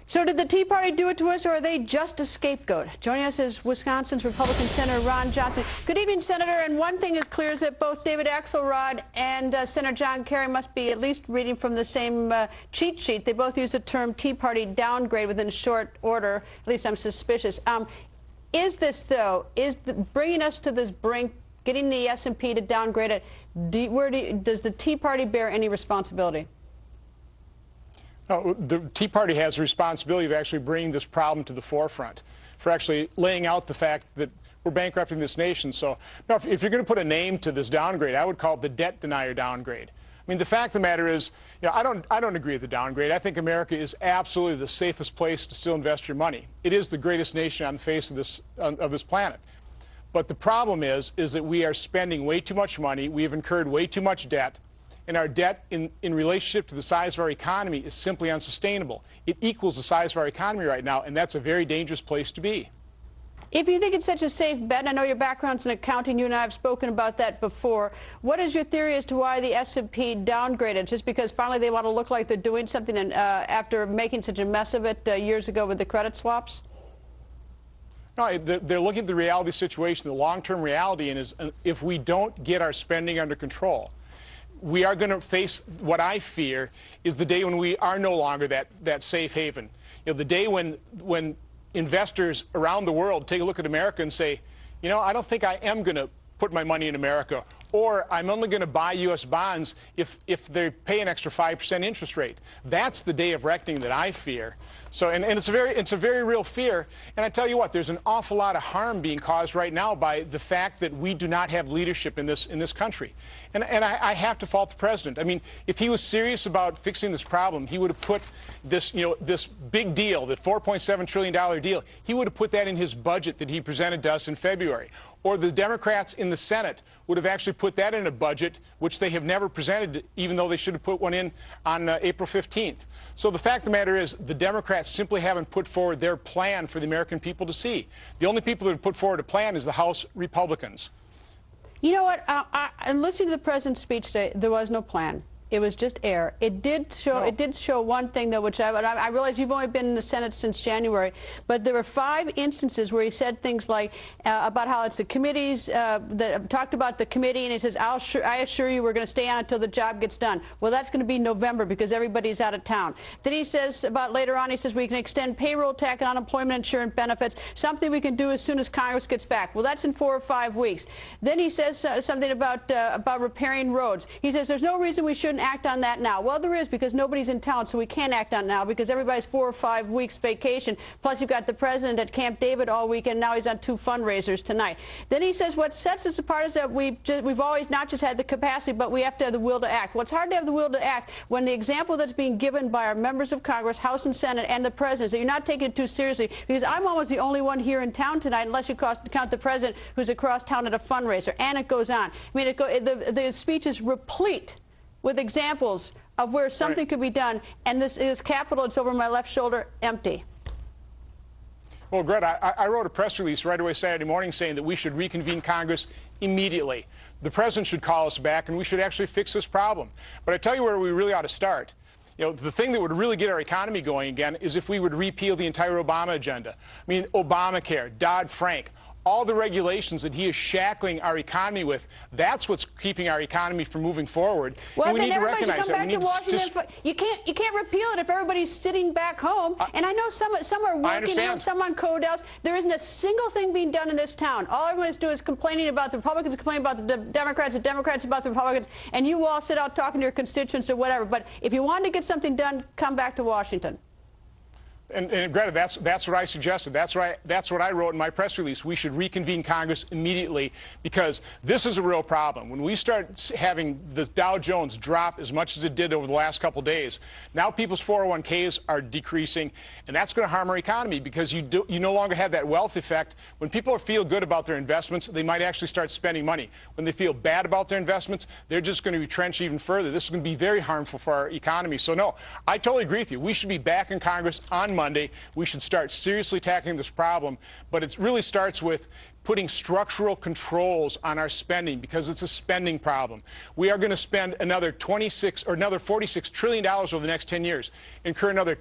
So did the Tea Party do it to us, or are they just a scapegoat? Joining us is Wisconsin's Republican Senator Ron Johnson. Good evening, Senator. And one thing is clear is that both David Axelrod and Senator John Kerry must be at least reading from the same cheat sheet. They both use the term Tea Party downgrade within short order. At least I'm suspicious. Is this, though, bringing us to this brink, getting the S&P to downgrade it, does the Tea Party bear any responsibility? No, the Tea Party has a responsibility of actually bringing this problem to the forefront, for actually laying out the fact that we're bankrupting this nation. So, no, if you're going to put a name to this downgrade, I would call it the debt denier downgrade. I mean, the fact of the matter is, I don't agree with the downgrade. I think America is absolutely the safest place to still invest your money. It is the greatest nation on the face of this planet. But the problem is that we are spending way too much money. We have incurred way too much debt. And our debt in relationship to the size of our economy is simply unsustainable. It equals the size of our economy right now, and that's a very dangerous place to be. If you think it's such a safe bet, I know your background's in accounting, you and I have spoken about that before, what is your theory as to why the S&P downgraded? Just because finally they want to look like they're doing something after making such a mess of it years ago with the credit swaps? No, they're looking at the reality situation, the long-term reality, and is if we don't get our spending under control, we are going to face what I fear is the day when we are no longer that safe haven. The day when investors around the world take a look at America and say, I don't think I am going to put my money in America, or I'm only going to buy U.S. bonds if they pay an extra 5% interest rate. That's the day of reckoning that I fear. So, and it's a very real fear. And I tell you what, there's an awful lot of harm being caused right now by the fact that we do not have leadership in this country. And I have to fault the president. I mean, if he was serious about fixing this problem, he would have put this, this big deal, the $4.7 trillion deal, he would have put that in his budget that he presented to us in February. Or the Democrats in the Senate would have actually put that in a budget, which they have never presented, even though they should have put one in on April 15th. So the fact of the matter is the Democrats simply haven't put forward their plan for the American people to see. The only people that have put forward a plan is the House Republicans. You know what? In listening to the president's speech today, there was no plan. It was just air. It did show. No. It did show one thing, though, which I realize you've only been in the Senate since January, but there were 5 instances where he said things like about how it's the committees that talked about the committee, and he says, "I assure you, we're going to stay on until the job gets done." Well, that's going to be November because everybody's out of town. Then he says about later on, he says we can extend payroll tax and unemployment insurance benefits, something we can do as soon as Congress gets back. Well, that's in 4 or 5 weeks. Then he says something about repairing roads. He says there's no reason we shouldn't act on that now. Well, there is, because nobody's in town, so we can't act on it now because everybody's 4 or 5 weeks vacation. Plus, you've got the president at Camp David all weekend. Now he's on 2 fundraisers tonight. Then he says what sets us apart is that we've always not just had the capacity, but we have to have the will to act. Well, it's hard to have the will to act when the example that's being given by our members of Congress, House and Senate, and the president is that you're not taking it too seriously, because I'm almost the only one here in town tonight, unless you count the president who's across town at a fundraiser. And it goes on. I mean, the speech is replete with examples of where something could be done, and this is Capitol, it's over my left shoulder, empty. Well, Greta, I wrote a press release right away Saturday morning saying that we should reconvene Congress immediately. The president should call us back, and we should actually fix this problem. But I tell you where we really ought to start. The thing that would really get our economy going again is if we would repeal the entire Obama agenda. I mean, Obamacare, Dodd-Frank, all the regulations that he is shackling our economy with, that's what's keeping our economy from moving forward. Well, and we need to recognize that. We need to you can't repeal it if everybody's sitting back home. And I know some are working out, some on Codels. There isn't a single thing being done in this town. All everyone is doing is complaining about the Republicans, complaining about the Democrats about the Republicans, and you all sit out talking to your constituents or whatever. But if you want to get something done, come back to Washington. And Greta, that's what I suggested. That's what I wrote in my press release. We should reconvene Congress immediately because this is a real problem. When we start having the Dow Jones drop as much as it did over the last couple days, now people's 401ks are decreasing, and that's going to harm our economy because you no longer have that wealth effect. When people feel good about their investments, they might actually start spending money. When they feel bad about their investments, they're just going to retrench even further. This is going to be very harmful for our economy. So no, I totally agree with you. We should be back in Congress on Monday. We should start seriously tackling this problem, but it really starts with putting structural controls on our spending because it's a spending problem. We are going to spend another $46 trillion over the next 10 years, incur another